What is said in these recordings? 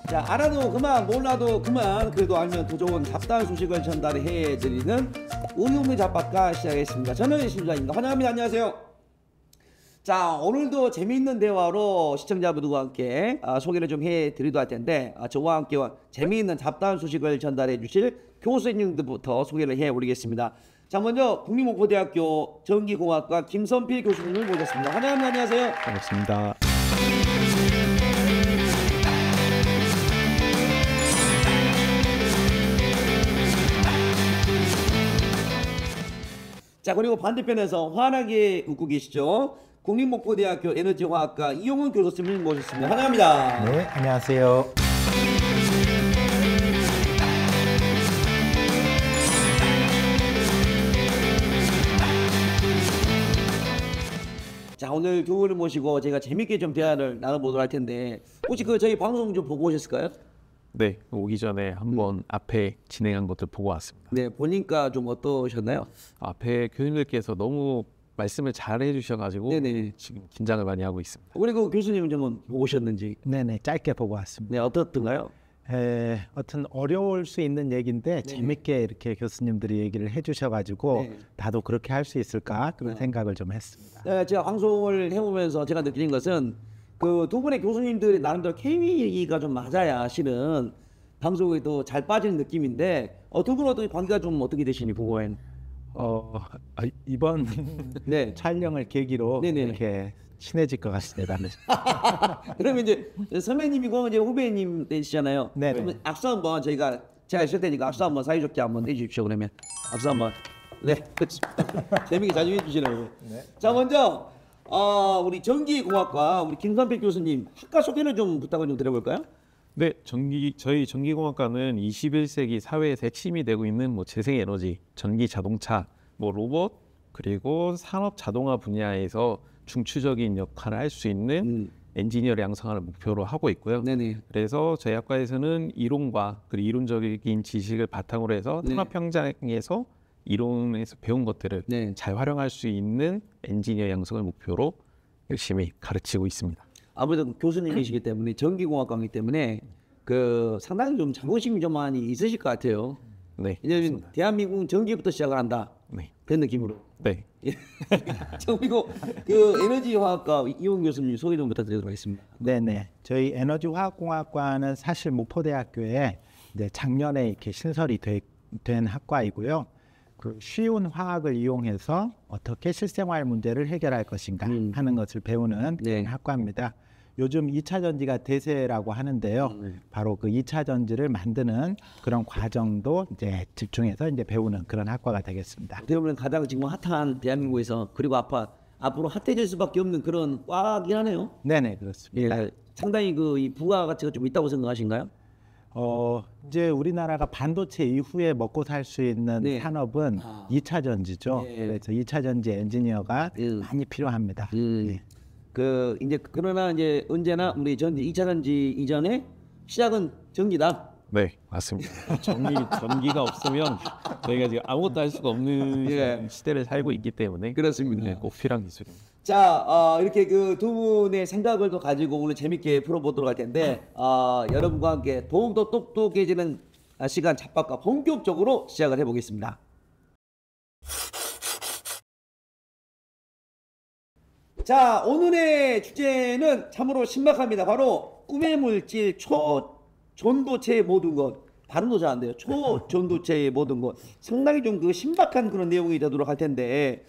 자, 알아도 그만 몰라도 그만 그래도 알면 더 좋은 잡다한 소식을 전달해드리는 우유미 잡박가 시작하겠습니다. 저는 심장입니다. 환영합니다. 안녕하세요. 자, 오늘도 재미있는 대화로 시청자분들과 함께 소개를 좀 해드리도록 할 텐데 저와 함께 재미있는 잡다한 소식을 전달해 주실 교수님들부터 소개를 해드리겠습니다. 자, 먼저 국립목포대학교 전기공학과 김선필 교수님을 모셨습니다. 환영합니다. 안녕하세요. 반갑습니다. 자, 그리고 반대편에서 환하게 웃고 계시죠? 국립목포대학교 에너지화학과 이용훈 교수님을 모셨습니다. 환영합니다. 네, 안녕하세요. 자, 오늘 두 분을 모시고 제가 재밌게 좀 대화를 나눠보도록 할 텐데 혹시 저희 방송 좀 보고 오셨을까요? 네, 오기 전에 한번 앞에 진행한 것들 보고 왔습니다. 네, 보니까 좀 어떠셨나요? 앞에 교수님들께서 너무 말씀을 잘 해주셔가지고 네네. 지금 긴장을 많이 하고 있습니다. 그리고 교수님 좀 보고 오셨는지. 네네, 짧게 보고 왔습니다. 네, 어떻던가요? 어떤 어려울 수 있는 얘기인데 재밌게 이렇게 교수님들이 얘기를 해주셔가지고 네. 나도 그렇게 할 수 있을까 그런 생각을 좀 했습니다. 네, 제가 방송을 해보면서 제가 느끼는 것은 그 두 분의 교수님들이 나름대로 케미가 좀 맞아야 실은 방송에 또 잘 빠지는 느낌인데 두 분 어떤 관계가 좀 어떻게 되시니 보고엔? 이번 네. 촬영을 계기로 네네. 이렇게 친해질 것 같습니다. 그러면 이제 선배님이고 이제 후배님 되시잖아요. 네. 그러면 악수 한번 제가 있을 테니까 악수 한번 사이좋게 한번 해주십시오. 그러면 악수 한번. 네, 그렇지. 재미있게 자주 해주시라고. 네. 자, 먼저 우리 전기공학과 우리 김선필 교수님 학과 소개를 좀 부탁을 좀 드려볼까요? 네, 저희 전기공학과는 21세기 사회에서 핵심이 되고 있는 재생에너지, 전기 자동차, 로봇 그리고 산업 자동화 분야에서 중추적인 역할을 할 수 있는 엔지니어를 양성하는 목표로 하고 있고요. 네네. 그래서 저희 학과에서는 이론과 그리고 이론적인 지식을 바탕으로 해서 네. 산업 현장에서 이론에서 배운 것들을 네. 잘 활용할 수 있는 엔지니어 양성을 목표로 열심히 가르치고 있습니다. 아무래도 교수님이시기 때문에 전기공학과이기 때문에 그 상당히 좀 자부심이 좀 많이 있으실 것 같아요. 네, 왜냐하면 대한민국은 전기부터 시작을 한다. 네, 그런 느낌으로. 네. 그리고 그 에너지화학과 이용 교수님 소개 좀 부탁드리도록 하겠습니다. 네네, 저희 에너지화학공학과는 사실 목포대학교에 이제 작년에 이렇게 신설이 된 학과이고요. 그 쉬운 화학을 이용해서 어떻게 실생활 문제를 해결할 것인가 하는 것을 배우는 네. 학과입니다. 요즘 2차 전지가 대세라고 하는데요. 바로 그 2차 전지를 만드는 그런 과정도 이제 집중해서 이제 배우는 그런 학과가 되겠습니다. 어떻게 보면 가장 지금 핫한 대한민국에서 그리고 앞으로 핫해질 수밖에 없는 그런 과긴 하네요. 네네, 그렇습니다. 예, 상당히 이 부가 가치가 좀 있다고 생각하신가요? 이제 우리나라가 반도체 이후에 먹고 살 수 있는 네. 산업은 2차 전지죠. 네. 그래서 2차 전지 엔지니어가 음. 많이 필요합니다. 네. 그러나 이제 언제나 우리 2차 전지 이전에 시작은 전기다. 네, 맞습니다. 전기가 없으면 저희가 지금 아무것도 할 수가 없는 예. 시대를 살고 있기 때문에 그렇습니다. 네, 꼭 필요한 기술입니다. 자, 이렇게 그 두 분의 생각을 또 가지고 오늘 재밌게 풀어보도록 할 텐데 여러분과 함께 더욱더 똑똑해지는 시간 잡박과 본격적으로 시작을 해보겠습니다. 자, 오늘의 주제는 참으로 신박합니다. 바로 꿈의 물질 초전도체의 모든 것. 발음도 잘 안 돼요. 초전도체의 모든 것. 상당히 좀 신박한 그런 내용이 되도록 할 텐데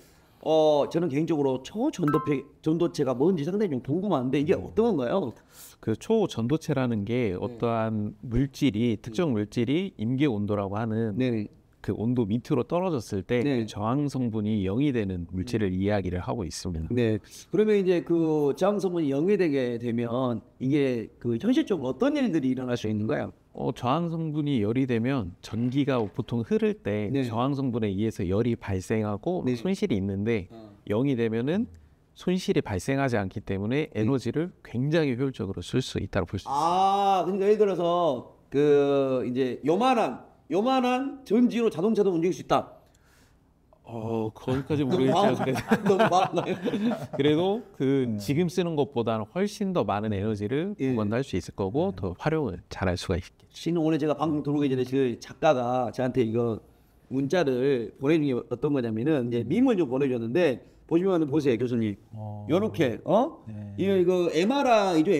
저는 개인적으로 초전도체가 뭔지 상당히 좀 궁금한데 이게 어떤 건가요? 그 초전도체라는 게 어떠한 물질이 특정 물질이 임계 온도라고 하는 네. 그 온도 밑으로 떨어졌을 때 네. 그 저항 성분이 0이 되는 물질을 이야기를 하고 있습니다. 네. 그러면 이제 그 저항 성분이 0이 되게 되면 이게 그 현실적으로 어떤 일들이 일어날 수 있는가요? 저항 성분이 열이 되면 전기가 보통 흐를 때 네. 저항 성분에 의해서 열이 발생하고 네. 손실이 있는데 0이 되면은 손실이 발생하지 않기 때문에 에너지를 굉장히 효율적으로 쓸 수 있다고 볼 수 있습니다. 그러니까 예를 들어서 그 이제 요만한 전지로 자동차도 움직일 수 있다. 거기까지 모르겠지만 너무 많나요? 그래도 그 지금 쓰는 것보다는 훨씬 더 많은 에너지를 예. 보관할 수 있을 거고 더 활용을 잘할 수가 있겠죠. 신은 오늘 제가 방송 들어오기 전에 그 작가가 저한테 이거 문자를 보내준 게 어떤 거냐면은 이제 밈을 좀 보내줬는데 보시면 보세요 교수님. 요렇게 이거 MRI죠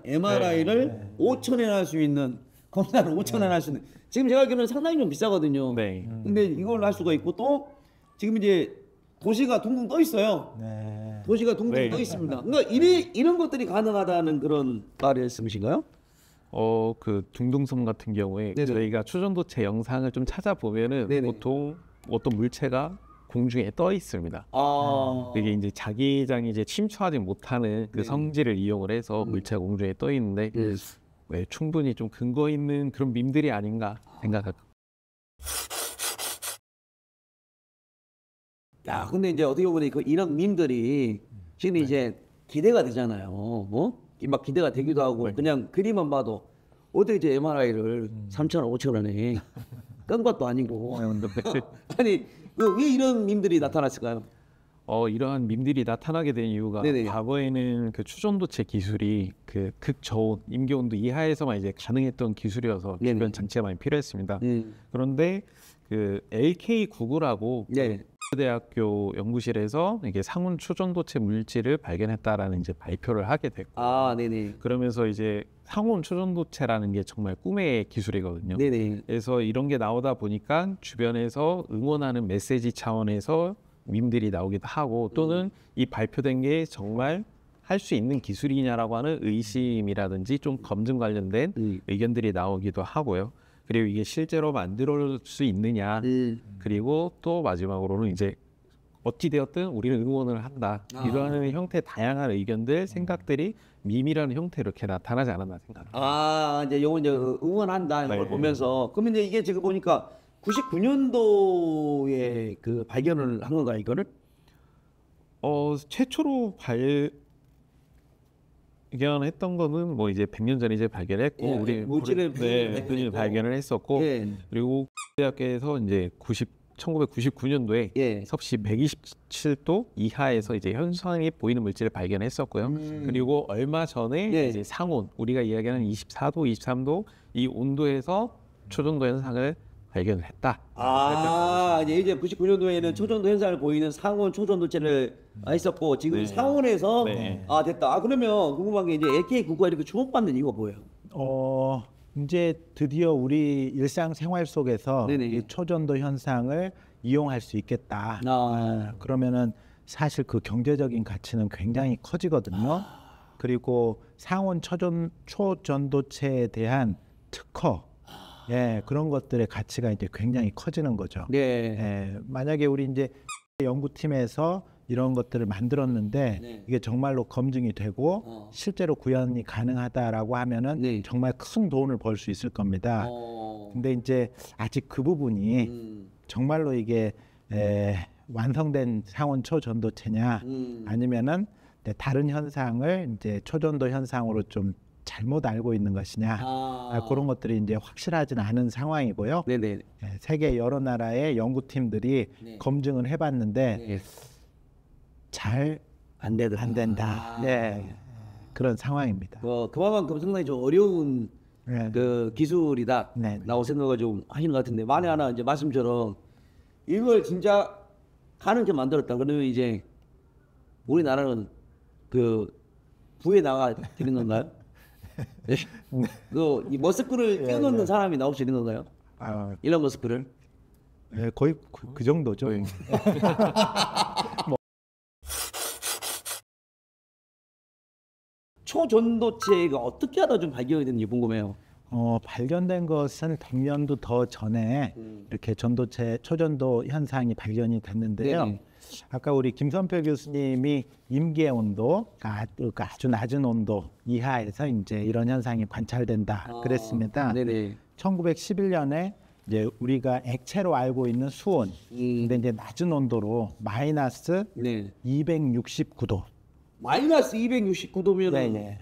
MRI를 5,000엔 할 수 있는 검사를 5,000엔 할 수 있는 지금 제가 알기로는 상당히 좀 비싸거든요. 네. 근데 이걸 할 수가 있고 또 지금 이제 도시가 둥둥 떠 있어요. 네. 도시가 둥둥 네. 떠 있습니다. 그러니까 이런 것들이 가능하다는 그런 말씀이신가요? 그 둥둥섬 같은 경우에 네네. 저희가 초전도체 영상을 좀 찾아보면은 네네. 보통 어떤 물체가 공중에 떠 있습니다. 그게 이제 자기장이 이제 침투하지 못하는 그 네. 성질을 이용을 해서 물체가 공중에 떠 있는데 예. 네, 충분히 좀 근거 있는 그런 밈들이 아닌가 생각합니다. 야, 근데 이제 어떻게 보면 이런 밈들이 지금 이제 기대가 되잖아요. 막 기대가 되기도 하고 그냥 그림만 봐도 어떻게 이제 MRI를 3,000원, 5,000원에 깐 것도 아니고 아니 왜 이런 밈들이 나타났을까요? 이러한 밈들이 나타나게 된 이유가 네네. 과거에는 그 추전도체 기술이 그 극저온 임계온도 이하에서만 이제 가능했던 기술이어서 네네. 주변 장치가 많이 필요했습니다. 네. 그런데 그 LK99라고 네. 대학교 연구실에서 이게 상온 초전도체 물질을 발견했다라는 이제 발표를 하게 됐고 아, 네네. 그러면서 이제 상온 초전도체라는 게 정말 꿈의 기술이거든요. 네네. 그래서 이런 게 나오다 보니까 주변에서 응원하는 메시지 차원에서 밈들이 나오기도 하고 또는 이 발표된 게 정말 할 수 있는 기술이냐라고 하는 의심이라든지 좀 검증 관련된 의견들이 나오기도 하고요. 그리고 이게 실제로 만들 수 있느냐 그리고 또 마지막으로는 이제 어찌 되었든 우리는 응원을 한다 이러한 형태의 다양한 의견들 생각들이 밈이라는 형태로 이렇게 나타나지 않았나 생각합니다. 아, 이제 요거 이제 응원한다 이런 걸 네. 보면서 그러면 이제 이게 지금 보니까 99년도에 그 발견을 한 건가요, 이거를? 최초로 발견했던 거는 뭐 이제 100년 전에 이제 발견했고 예, 우리 물질을 네, 발견을 했었고 예. 그리고 대학교에서 이제 1999년도에 예. 섭씨 127도 이하에서 이제 현상이 보이는 물질을 발견했었고요. 그리고 얼마 전에 예. 이제 상온 우리가 이야기하는 24도, 23도 이 온도에서 초전도 현상을 발견을 했다. 아, 이제 99년도에는 초전도 현상을 보이는 상온 초전도체를 했었고 지금 네. 상온에서 네. 됐다. 그러면 궁금한 게 이제 LK99가 이렇게 주목받는 이유가 뭐예요? 이제 드디어 우리 일상생활 속에서 네네. 이 초전도 현상을 이용할 수 있겠다. 아. 그러면은 사실 그 경제적인 가치는 굉장히 커지거든요. 그리고 상온 초전도체에 대한 특허, 그런 것들의 가치가 이제 굉장히 커지는 거죠. 네. 만약에 우리 이제 연구팀에서 이런 것들을 만들었는데 네. 이게 정말로 검증이 되고 실제로 구현이 가능하다라고 하면은 네. 정말 큰 돈을 벌 수 있을 겁니다. 어. 근데 이제 아직 그 부분이 정말로 이게 완성된 상온 초전도체냐 아니면은 다른 현상을 이제 초전도 현상으로 좀 잘못 알고 있는 것이냐 그런 것들이 이제 확실하지는 않은 상황이고요. 네네. 세계 여러 나라의 연구팀들이 네. 검증을 해봤는데 네. 잘 안 된다. 그런 상황입니다. 그만큼 상당히 좀 어려운 네. 그 기술이다 네. 라고 생각을 좀 하시는 것 같은데 만에 하나 이제 말씀처럼 이걸 진짜 가능하게 만들었다 그러면 이제 우리나라는 그 부에 나가 되는 건가요? 네. 이 머스크를 뛰어넘는 사람이 나올 수 있는 건가요? 일론 머스크를? 거의 그 정도죠. 초전도체가 어떻게 하다 좀 발견이 됐는지 궁금해요. 발견된 것은 100년도 더 전에 이렇게 초전도 현상이 발견이 됐는데요. 네네. 아까 우리 김선표 교수님이 임계 온도가 아주 낮은 온도 이하에서 이제 이런 현상이 관찰된다 그랬습니다. 네네. 1911년에 이제 우리가 액체로 알고 있는 수온, 근데 이제 낮은 온도로 마이너스 네. 269도. 마이너스 269도면 네네.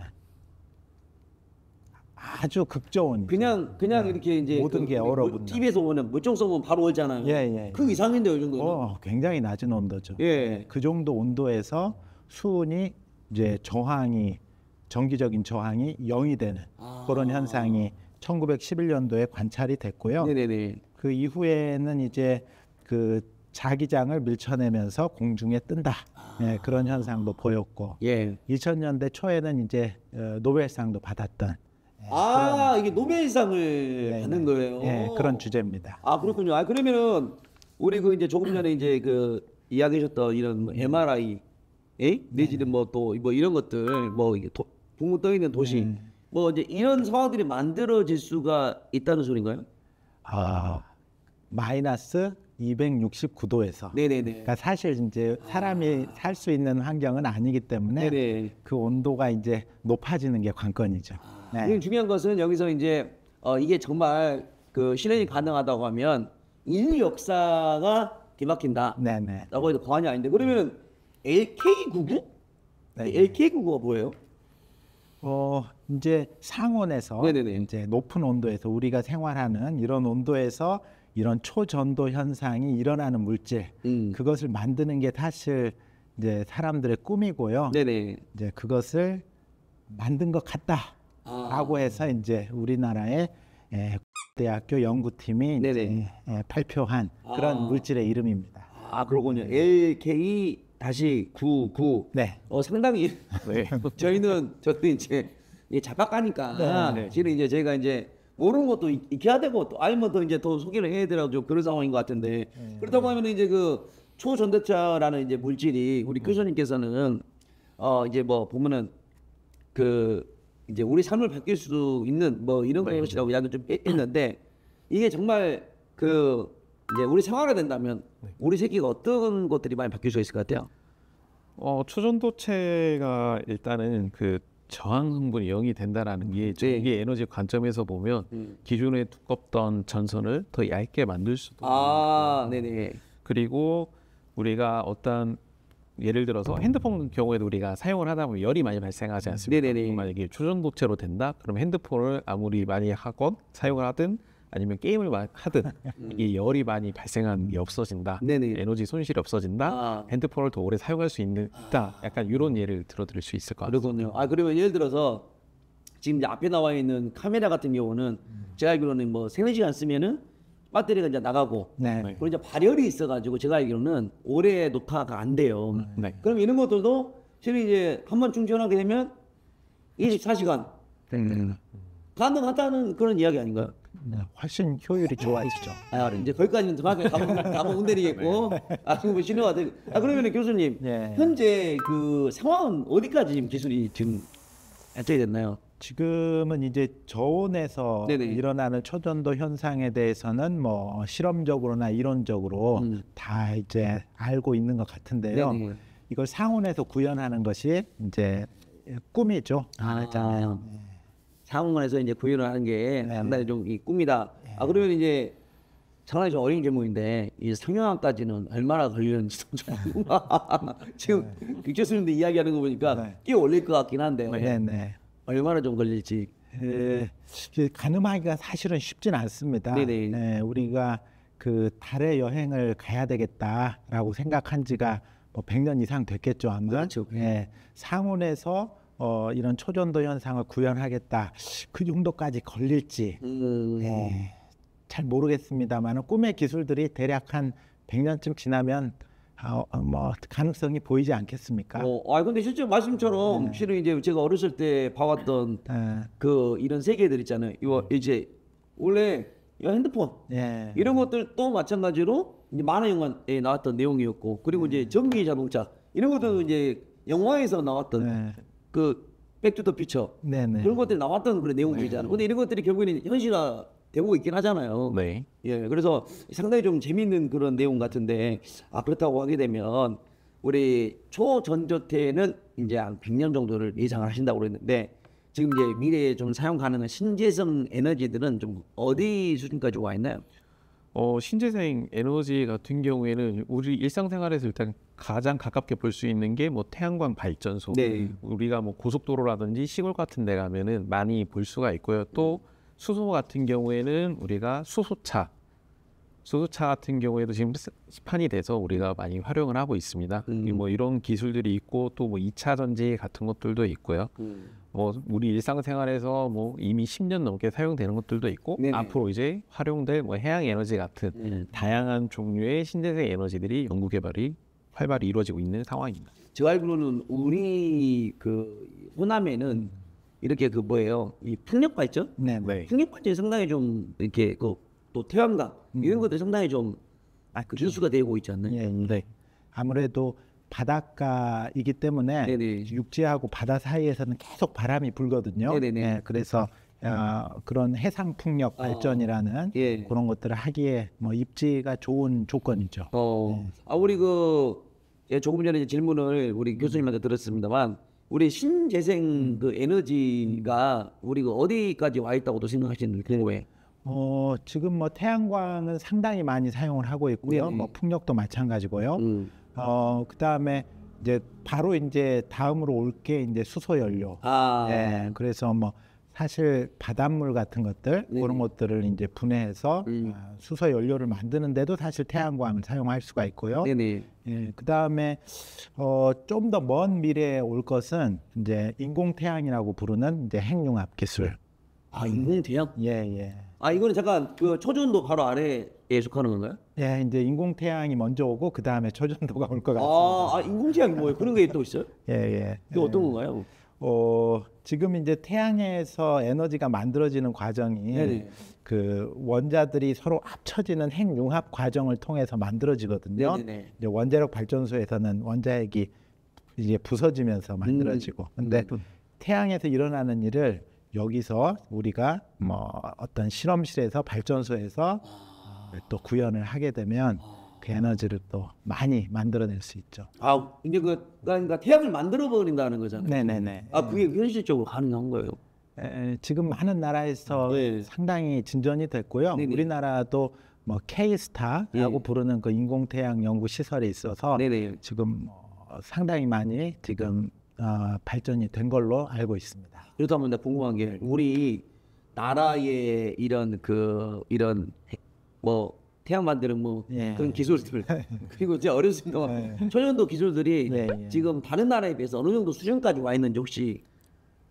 아주 극저온. 그냥 이렇게 이제 모든 게 얼어붙는. TV에서 보면 물총 쏘면 바로 얼잖아요. 예. 그 이상인데요, 이 정도는. 굉장히 낮은 온도죠. 예. 그 정도 온도에서 수온이 이제 정기적인 저항이 0이 되는 그런 현상이 1911년도에 관찰이 됐고요. 네네네. 그 이후에는 이제 그 자기장을 밀쳐내면서 공중에 뜬다. 예, 그런 현상도 보였고, 예. 2000년대 초에는 이제 노벨상도 받았던 이게 노벨상을 받는 거예요. 예, 그런 주제입니다. 아, 그렇군요. 아, 그러면은 우리 그 이제 조금 전에 이제 그 이야기하셨던 이런 뭐 MRI, 내지는 뭐 또 뭐 이런 것들, 뭐 이게 붕붕 떠 있는 도시, 뭐 이제 이런 상황들이 만들어질 수가 있다는 소린가요? 마이너스 269도에서. 네네네. 그러니까 사실 이제 사람이 살 수 있는 환경은 아니기 때문에 네네. 그 온도가 이제 높아지는 게 관건이죠. 이게 중요한 것은 여기서 이제 이게 정말 그 실현이 가능하다고 하면 인류 역사가 뒤바뀐다. 네네. 라고 해도 과언이 아닌데 그러면은 LK99? 네. LK99가 뭐예요? 이제 상온에서 네네네. 이제 높은 온도에서 우리가 생활하는 이런 온도에서 이런 초전도 현상이 일어나는 물질, 그것을 만드는 게 사실 이제 사람들의 꿈이고요. 네네. 이제 그것을 만든 것 같다라고 해서 이제 우리나라의 대학교 연구팀이 네네. 이제 발표한 그런 물질의 이름입니다. 그렇군요. LK-99. 네. 상당히 네. 저도 이제 자박하니까 실은 이제 제가 이제 모르는 것도 익혀야 되고 또 알면 또 이제 더 소개를 해야 되라고 좀 그런 상황인 것 같은데 그렇다고 하면 이제 그 초전도차라는 이제 물질이 우리 교수님께서는 이제 뭐 보면은 그 이제 우리 삶을 바뀔 수 있는 뭐 이런 것이라고 이야기 좀 했는데 이게 정말 그 이제 우리 생활화 된다면 우리 새끼가 어떤 것들이 많이 바뀔 수 있을 것 같아요? 초전도체가 일단은 그 저항 성분이 0이 된다라는 게 전기 에너지 관점에서 보면 기존에 두껍던 전선을 더 얇게 만들 수도 네네. 그리고 우리가 어떤 예를 들어서 핸드폰 경우에도 우리가 사용을 하다 보면 열이 많이 발생하지 않습니까? 네네네. 만약에 초전도체로 된다? 그럼 핸드폰을 아무리 많이 하건 사용을 하든 아니면 게임을 하든 이게 열이 많이 발생하는 게 없어진다. 네네. 에너지 손실이 없어진다. 핸드폰을 더 오래 사용할 수 있다. 약간 이런 예를 들어드릴 수 있을 것 같아요. 그렇군요. 그러면 예를 들어서 지금 이제 앞에 나와 있는 카메라 같은 경우는 제가 알기로는 뭐 3-4시간 쓰면은 배터리가 이제 나가고 네. 그리고 이제 발열이 있어가지고 제가 알기로는 오래 녹화가 안 돼요. 네. 그럼 이런 것들도 실은 이제 한번 충전하게 되면 24시간 가능하다는 그런 이야기 아닌가요? 네, 훨씬 효율이 좋아지죠. 이제 거기까지는 정확하게 가면 못 내리겠고 지금 신호가 되고 그러면 교수님 현재 그 상황은 어디까지 지금 기술이 지금 안쪽이 됐나요? 지금은 이제 저온에서 네네. 일어나는 초전도 현상에 대해서는 뭐 실험적으로나 이론적으로 다 이제 알고 있는 것 같은데요. 네네. 이걸 상온에서 구현하는 것이 이제 꿈이죠. 맞아요. 상온에서 이제 구현을 하는 게 상당히 좀 이 꿈이다. 그러면 이제 상당히 좀 어린 질문인데 이 상용화까지는 얼마나 걸리는지 좀 지금 그 교수님들 이야기하는 거 보니까 꽤 올릴 것 같긴 한데요. 네. 얼마나 좀 걸릴지. 가늠하기가 사실은 쉽진 않습니다. 네네. 네, 우리가 그 달에 여행을 가야 되겠다라고 생각한 지가 뭐 100년 이상 됐겠죠, 아마. 그렇죠. 상온에서 이런 초전도 현상을 구현하겠다 그 정도까지 걸릴지 잘 모르겠습니다만 꿈의 기술들이 대략 한 100년쯤 지나면 뭐 가능성이 보이지 않겠습니까? 근데 실제 말씀처럼 실은 이제 제가 어렸을 때 봐왔던 그 이런 세계들 있잖아요. 이거 이제 원래 이 핸드폰 이런 것들도 마찬가지로 이제 만화 영화에 나왔던 내용이었고 그리고 이제 전기 자동차 이런 것도 이제 영화에서 나왔던 그 백투더 퓨처 그런 것들이 나왔던 그런 내용들이잖아요. 근데 이런 것들이 결국에는 현실화 되고 있긴 하잖아요. 네. 그래서 상당히 좀 재밌는 그런 내용 같은데 그렇다고 하게 되면 우리 초전조태는 이제 한 100년 정도를 예상을 하신다고 그랬는데 지금 이제 미래에 좀 사용 가능한 신재생 에너지들은 좀 어디 수준까지 와 있나요? 신재생 에너지 같은 경우에는 우리 일상생활에서 일단 가장 가깝게 볼 수 있는 게 뭐 태양광 발전소. 네. 우리가 뭐 고속도로라든지 시골 같은 데 가면은 많이 볼 수가 있고요. 또 수소 같은 경우에는 우리가 수소차 같은 경우에도 지금 시판이 돼서 우리가 많이 활용을 하고 있습니다. 뭐 이런 기술들이 있고 또 뭐 2차 전지 같은 것들도 있고요. 뭐 우리 일상생활에서 뭐 이미 10년 넘게 사용되는 것들도 있고 네네. 앞으로 이제 활용될 뭐 해양 에너지 같은 다양한 종류의 신재생 에너지들이 연구 개발이 활발히 이루어지고 있는 상황입니다. 제가 알기로는 우리 그 호남에는 이렇게 그 뭐예요? 이 풍력 발전? 네. 네. 풍력 발전이 상당히 좀 이렇게 그 또 태양광 이런 것들 상당히 좀 뉴스가 되고 있지 않나요? 예, 네. 아무래도 바닷가이기 때문에 네네. 육지하고 바다 사이에서는 계속 바람이 불거든요. 네네네. 예, 그래서 그런 해상 풍력 발전이라는 예. 그런 것들을 하기에 뭐 입지가 좋은 조건이죠. 우리 조금 전에 이제 질문을 우리 교수님한테 들었습니다만 우리 신재생 그 에너지가 우리 그 어디까지 와 있다고도 생각하시는지 궁금해요. 지금 뭐 태양광은 상당히 많이 사용을 하고 있고요. 네네. 뭐 풍력도 마찬가지고요. 그다음에 이제 바로 이제 다음으로 올 게 이제 수소 연료. 예, 그래서 뭐 사실 바닷물 같은 것들 네네. 그런 것들을 이제 분해해서 수소 연료를 만드는데도 사실 태양광을 사용할 수가 있고요. 네네. 예, 그다음에 좀 더 먼 미래에 올 것은 이제 인공 태양이라고 부르는 이제 핵융합 기술. 인공 태양? 예, 예. 이거는 잠깐 그 초전도 바로 아래에 속하는 건가요? 예, 이제 인공 태양이 먼저 오고 그 다음에 초전도가 올 것 같습니다. 인공 태양이 뭐예요? 그런 게 또 있어요? 예, 예. 그게 어떤 건가요? 지금 이제 태양에서 에너지가 만들어지는 과정이 네네. 그 원자들이 서로 합쳐지는 핵융합 과정을 통해서 만들어지거든요. 네네네. 이제 원자력 발전소에서는 원자핵이 이제 부서지면서 만들어지고, 근데 태양에서 일어나는 일을 여기서 우리가 뭐 어떤 실험실에서 발전소에서 또 구현을 하게 되면 그 에너지를 또 많이 만들어낼 수 있죠. 이제 그러니까 태양을 만들어 버린다는 거잖아요. 네네네. 그게 현실적으로 가능한 거예요. 지금 많은 나라에서 네. 상당히 진전이 됐고요. 네네. 우리나라도 뭐 K스타라고 예. 부르는 그 인공태양 연구 시설이 있어서 네네. 지금 상당히 많이 지금 발전이 된 걸로 알고 있습니다. 그렇다면 나 궁금한 게 우리 나라의 이런 뭐 태양 만드는 뭐 예. 그런 기술들 그리고 제가 어렸습니다. 초년도 기술들이 네, 예. 지금 다른 나라에 비해서 어느 정도 수준까지 와 있는지 혹시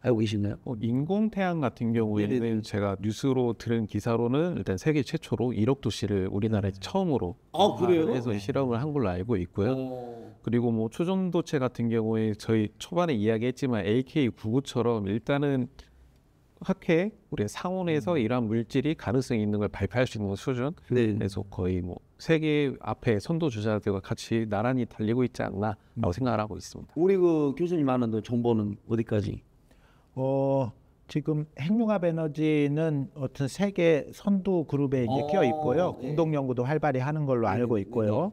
알고 계시나요? 인공 태양 같은 경우에는 네네네. 제가 뉴스로 들은 기사로는 일단 세계 최초로 1억 도시를 우리나라에 처음으로 그래요? 해서 실험을 한 걸로 알고 있고요. 그리고 뭐 초전도체 같은 경우에 저희 초반에 이야기했지만 LK99처럼 일단은 학회 우리 상온에서 이러한 물질이 가능성이 있는 걸 발표할 수 있는 수준. 네. 그래서 거의 뭐 세계 앞에 선도 주자들과 같이 나란히 달리고 있지 않나라고 생각을 하고 있습니다. 우리 그 교수님 아는 정보는 어디까지? 지금 핵융합 에너지는 어떤 세계 선두 그룹에 이제 끼어 있고요. 네. 공동 연구도 활발히 하는 걸로 알고 있고요.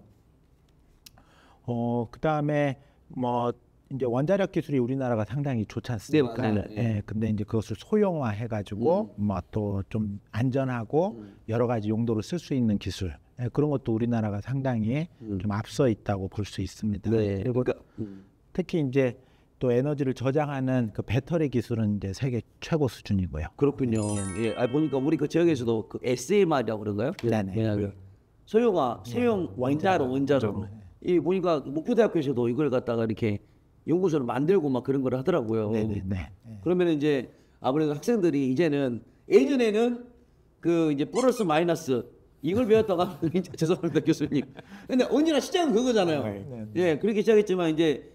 그다음에 뭐 이제 원자력 기술이 우리나라가 상당히 좋지 않습니까? 네, 맞아요. 예, 근데 이제 그것을 소형화해 가지고 뭐 또 좀 안전하고 여러 가지 용도로 쓸 수 있는 기술. 예, 그런 것도 우리나라가 상당히 좀 앞서 있다고 볼 수 있습니다. 네. 그리고 그러니까, 특히 이제 또 에너지를 저장하는 그 배터리 기술은 이제 세계 최고 수준이고요. 그렇군요. 예, 보니까 우리 그 지역에서도 그 SMR이라고 그런가요? 네네. 왜냐하면 소형 원자로 이 보니까 목표대학교에서도 이걸 갖다가 이렇게 연구소를 만들고 막 그런 걸 하더라고요. 네네네. 그러면 이제 아무래도 학생들이 이제는 예전에는 그 이제 플러스 마이너스 이걸 배웠다가 죄송합니다 교수님. 근데 언제나 시작은 그거잖아요. 예, 그렇게 시작했지만 이제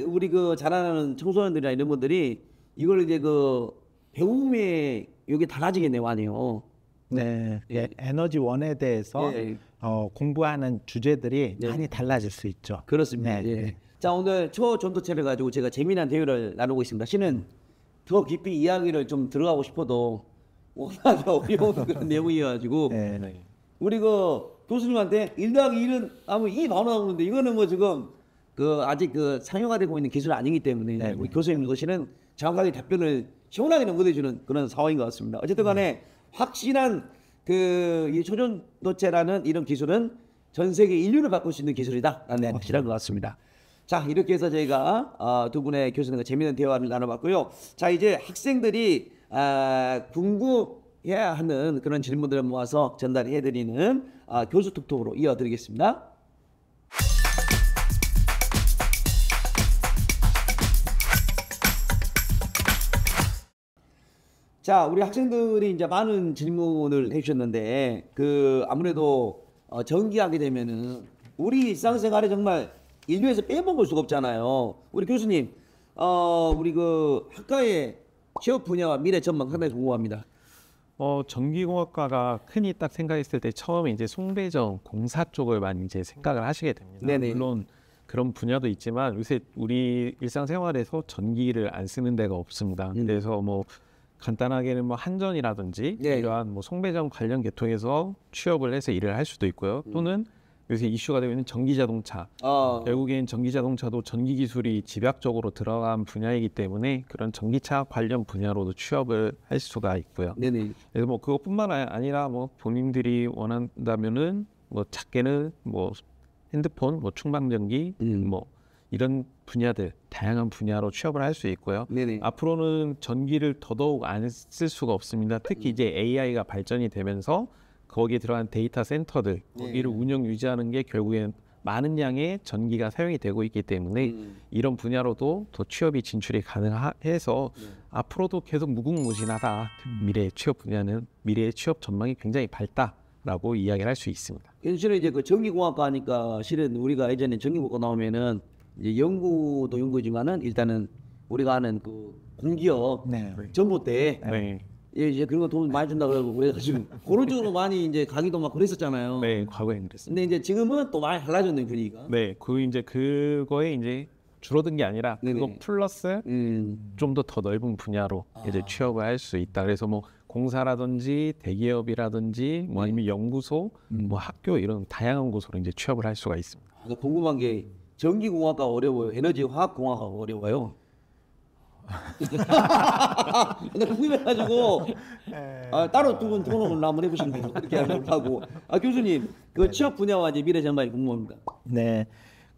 우리 그 자라나는 청소년들이나 이런 분들이 이걸 이제 그 배움에 여기 달라지겠네요, 아니요. 네, 에너지 원에 대해서 예. 공부하는 주제들이 네. 많이 달라질 수 있죠. 그렇습니다. 네, 예. 네. 자, 오늘 초전도체를 가지고 제가 재미난 대화를 나누고 있습니다. 실은 더 깊이 이야기를 좀 들어가고 싶어도 워낙 어려운 그런 내용이어가지고 네. 우리 그 교수님한테 1 더하기 1은 아무 2 바로 나오는데 이거는 뭐 지금 그 아직 그 상용화되고 있는 기술이 아니기 때문에 네, 우리 교수님 것이는 정확하게 답변을 시원하게 넘겨주는 그런 상황인 것 같습니다. 어쨌든 간에 확실한 그 이 초전도체라는 이런 기술은 전 세계 인류를 바꿀 수 있는 기술이다라는 확실한 것 같습니다. 자, 이렇게 해서 저희가 두 분의 교수님과 재미있는 대화를 나눠봤고요. 자, 이제 학생들이 궁금해야 하는 그런 질문들을 모아서 전달해드리는 교수 톡톡으로 이어드리겠습니다. 자, 우리 학생들이 이제 많은 질문을 해주셨는데, 아무래도 전기하게 되면은 우리 일상생활에 정말 인류에서 빼먹을 수가 없잖아요. 우리 교수님, 우리 그 학과의 취업 분야와 미래 전망 상당히 궁금합니다. 전기공학과가 흔히 딱 생각했을 때 처음에 이제 송배전 공사 쪽을 많이 이제 생각을 하시게 됩니다. 네네. 물론 그런 분야도 있지만 요새 우리 일상생활에서 전기를 안 쓰는 데가 없습니다. 그래서 뭐 간단하게는 뭐 한전이라든지 네. 이러한 뭐 송배전 관련 계통에서 취업을 해서 일을 할 수도 있고요. 또는 요새 이슈가 되고 있는 전기자동차. 결국엔 전기자동차도 전기 기술이 집약적으로 들어간 분야이기 때문에 그런 전기차 관련 분야로도 취업을 할 수가 있고요. 네네. 그래서 뭐 그것뿐만 아니라 뭐 본인들이 원한다면은 뭐 작게는 뭐 핸드폰, 뭐 충방전기, 뭐 이런 분야들 다양한 분야로 취업을 할 수 있고요. 네네. 앞으로는 전기를 더더욱 안 쓸 수가 없습니다. 특히 이제 AI가 발전이 되면서 거기에 들어간 데이터 센터들 거기를 운영 유지하는 게 결국엔 많은 양의 전기가 사용이 되고 있기 때문에 이런 분야로도 더 취업이 진출이 가능해서 앞으로도 계속 무궁무진하다. 미래의 취업 분야는 미래의 취업 전망이 굉장히 밝다라고 이야기를 할 수 있습니다. 실은 이제 그 전기공학과 하니까 실은 우리가 예전에 전기공학과 나오면은 이제 연구도 연구지만은 일단은 우리가 아는 그 공기업 전봇대 네, 이제 그런 거 돈 많이 준다 그러고 그래가지고 그런 쪽으로 많이 이제 가기도 막 그랬었잖아요. 네, 과거엔 그랬습니다. 근데 이제 지금은 또 많이 달라졌는 분위기가. 네, 그 이제 그거에 이제 줄어든 게 아니라 네네. 그거 플러스 좀 더 넓은 분야로 이제 취업을 할 수 있다. 그래서 뭐 공사라든지 대기업이라든지 뭐 아니면 연구소, 뭐 학교 이런 다양한 곳으로 이제 취업을 할 수가 있습니다. 궁금한 게 전기공학과 어려워요? 에너지 화학공학과 어려워요? 근데 궁금해가지고 따로 두 분 토론을 한번 해보시는 거예요. 그렇게 하고 교수님 그 취업 분야와 이제 미래 전망이 궁금합니다. 네,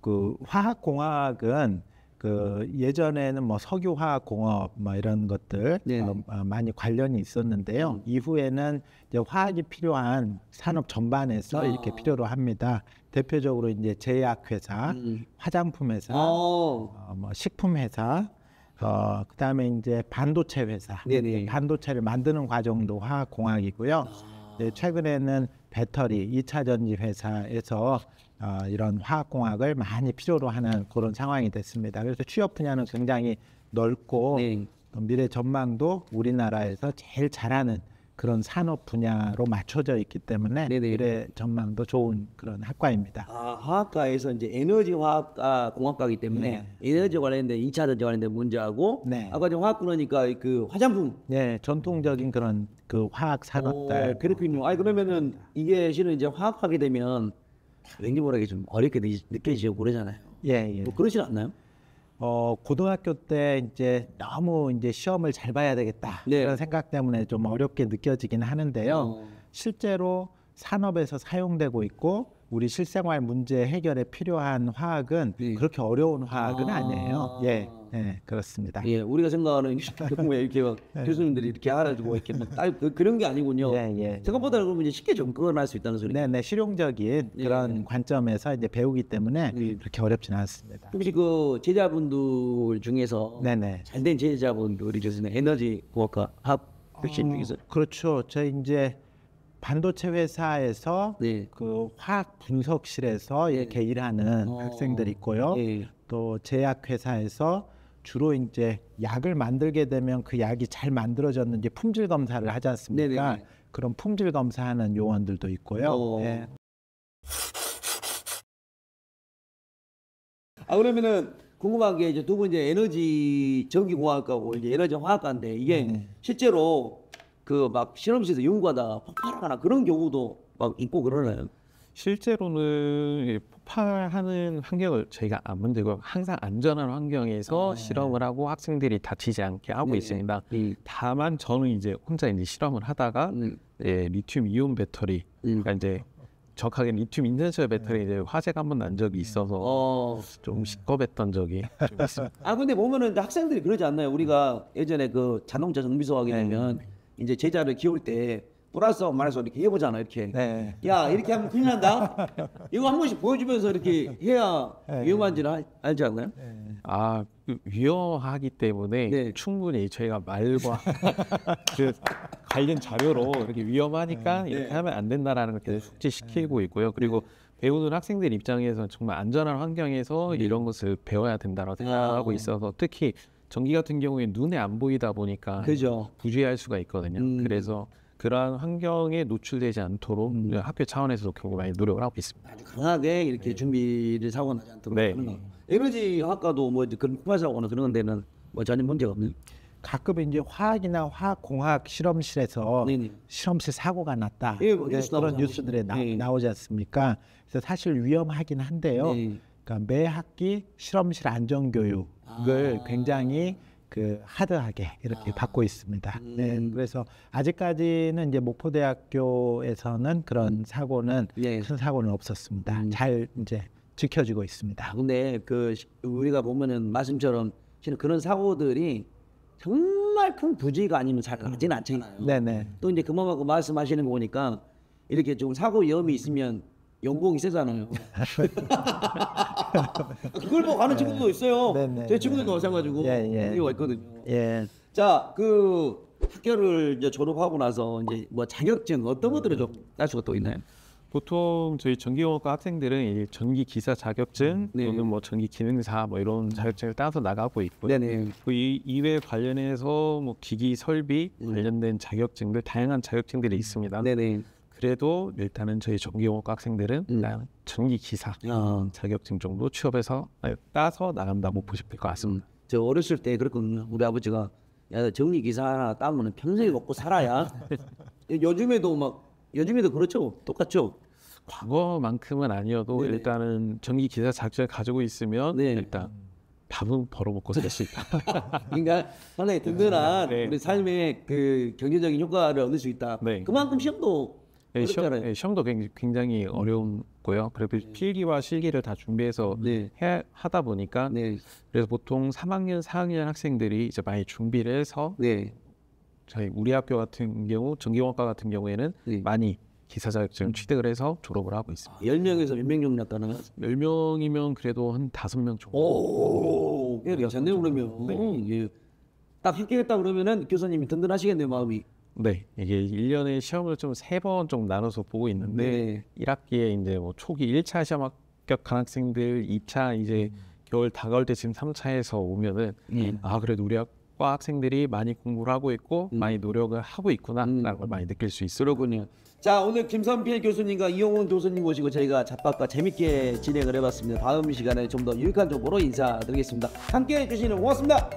그 화학공학은 그 예전에는 뭐 석유화학공업 뭐 이런 것들 네. 많이 관련이 있었는데요. 이후에는 이제 화학이 필요한 산업 전반에서 이렇게 필요로 합니다. 대표적으로 이제 제약회사, 화장품회사, 뭐 식품회사, 그다음에 이제 반도체 회사, 네네. 반도체를 만드는 과정도 화학공학이고요. 네, 최근에는 배터리, 2차 전지 회사에서 이런 화학공학을 많이 필요로 하는 그런 상황이 됐습니다. 그래서 취업 분야는 굉장히 넓고 네. 또 미래 전망도 우리나라에서 제일 잘하는 그런 산업 분야로 맞춰져 있기 때문에 네네. 미래 전망도 좋은 그런 학과입니다. 화학과에서 이제 에너지 화학과 공학과이기 때문에 에너지 관련된 2차 전지 관련된 문제하고 네. 아까 좀 화학 그러니까 그 화장품 네, 전통적인 그런 그 화학 산업들. 그렇군요. 그러면은 이게 실은 이제 화학하게 되면 왠지 모르게 좀 어렵게 느껴지고 그러잖아요. 예. 뭐 그러진 않나요? 고등학교 때 이제 너무 이제 시험을 잘 봐야 되겠다 네. 이런 생각 때문에 좀 어렵게 느껴지긴 하는데요. 실제로 산업에서 사용되고 있고 우리 실생활 문제 해결에 필요한 화학은 네. 그렇게 어려운 화학은 아니에요. 예, 그렇습니다. 예, 우리가 생각하는 경우에 이렇게 막 교수님들이 이렇게 알아주고 이렇게 막 그런 게 아니군요. 예. 생각보다 그러면 이제 쉽게 접근할 수 있다는 소리. 네, 실용적인 그런 관점에서 이제 배우기 때문에 그렇게 어렵지는 않습니다. 혹시 그 제자분들 중에서 네네. 잘된 제자분들이 교수님 에너지 공학과 학생 중에서 그렇죠. 저희 이제 반도체 회사에서 네. 그 화학 분석실에서 이렇게 일하는 학생들이 있고요. 예. 또 제약 회사에서 주로 이제 약을 만들게 되면 그 약이 잘 만들어졌는지 품질 검사를 하지 않습니까? 네네. 그런 품질 검사하는 요원들도 있고요. 예. 그러면은 궁금한 게 이제 두 분 이제 에너지 전기공학과고 이제 에너지 화학과인데 이게 실제로 그 막 실험실에서 연구하다 폭발하거나 그런 경우도 막 있고 그러나요? 실제로는 폭발하는 환경을 저희가 안 만들고 항상 안전한 환경에서 실험을 하고 학생들이 다치지 않게 하고 있습니다. 다만 저는 이제 혼자 이제 실험을 하다가 리튬 이온 배터리, 그러니까 이제 정확하게 리튬 인텐셜 배터리 이제 화재가 한 번 난 적이 있어서 좀 시겁했던 적이 좀 있습니다. 아 근데 보면은 학생들이 그러지 않나요? 우리가 예전에 그 자동차 정비소 하게 되면 이제 제자를 키울 때 플러스하고 마이너스 이렇게 해보잖아 이렇게. 네. 야 이렇게 하면 큰일 난다. 이거 한 번씩 보여주면서 이렇게 해야 위험한지는 알지 않나요? 아, 위험하기 때문에 네. 충분히 저희가 말과 그 관련 자료로 이렇게 위험하니까 이렇게 하면 안 된다라는 걸 계속 숙지시키고 있고요. 그리고 배우는 학생들 입장에서는 정말 안전한 환경에서 이런 것을 배워야 된다고 생각하고 있어서 특히 전기 같은 경우에 눈에 안 보이다 보니까 그죠. 부주의할 수가 있거든요. 그래서 그러한 환경에 노출되지 않도록 학교 차원에서도 결국 많이 노력을 하고 있습니다. 아주 강하게 이렇게 준비를 사고 나지 않도록 네. 하는 거. 에너지 학과도 뭐 이제 그런 폭발 사고나 그런 데는 뭐 전혀 문제가 없는. 가끔 이제 화학이나 화학공학 실험실에서 네네. 실험실 사고가 났다. 예, 네, 뉴스 그런 나오죠. 뉴스들에 네. 나오지 않습니까? 그래서 사실 위험하긴 한데요. 네. 그러니까 매 학기 실험실 안전 교육을 굉장히 그 하드하게 이렇게 받고 있습니다. 네, 그래서 아직까지는 이제 목포대학교에서는 그런 사고는 예. 큰 사고는 없었습니다. 잘 이제 지켜지고 있습니다. 아, 근데 그 우리가 보면은 말씀처럼 실은 그런 사고들이 정말 큰 부지가 아니면 잘 가진 않잖아요. 네네. 또 이제 그만하고 말씀하시는 거 보니까 이렇게 좀 사고 위험이 있으면 연봉이 세잖아요. 그걸 보고 가는 친구들도 있어요. 네네. 제 친구들도 마찬가지고 예. 여기 와 있거든요. 예. 자, 그 학교를 이제 졸업하고 나서 이제 뭐 자격증 어떤 것들을 좀 딸 수가 또 있나요? 보통 저희 전기공학과 학생들은 이 전기 기사 자격증 네. 또는 뭐 전기 기능사 뭐 이런 자격증을 따서 나가고 있고요. 네네. 그 이외 관련해서 뭐 기기 설비 관련된 자격증들 다양한 자격증들이 있습니다. 네네. 그래도 일단은 저희 전기공학과 학생들은 일단 전기 기사 아, 자격증 정도 취업해서 따서 나간다고 보시면 될 것 같습니다. 저 어렸을 때 그랬거든요. 우리 아버지가 야 전기 기사 하나 따면 평생을 먹고 살아야. 요즘에도 그렇죠. 똑같죠. 과거만큼은 아니어도 네네. 일단은 전기 기사 자격증을 가지고 있으면 네. 일단 밥은 벌어먹고 살 수 있다. 그러니까 상당히 든든한 네. 우리 삶의 그 경제적인 효과를 얻을 수 있다. 네. 그만큼 시험도 네, 어렵잖아요. 시험도 굉장히 어려운고요. 그리고 필기와 실기를 다 준비해서 네. 하다 보니까 네. 그래서 보통 3학년, 4학년 학생들이 이제 많이 준비를 해서 네. 우리 학교 같은 경우 전기공학과 같은 경우에는 네. 많이 기사 자격증 취득을 해서 졸업을 하고 있습니다. 10명에서 몇 명 정도 났다는 거? 10명이면 그래도 한 5명 정도. 오, 괜찮네요 그러면. 예. 딱 합격했다 그러면은 교수님이 든든하시겠네요 마음이. 네, 이게 1년에 시험을 좀 3번 좀 나눠서 보고 있는데 네. 1학기에 이제 뭐 초기 1차 시험 합격한 학생들, 2차 이제 겨울 다가올 때 지금 3차에서 오면은 아 그래도 우리 과 학생들이 많이 공부를 하고 있고 많이 노력을 하고 있구나라는 걸 많이 느낄 수 있어요. 그렇군요. 자 오늘 김선필 교수님과 이용훈 교수님 모시고 저희가 잡학과 재밌게 진행을 해봤습니다. 다음 시간에 좀 더 유익한 정보로 인사드리겠습니다. 함께해 주시는 고맙습니다.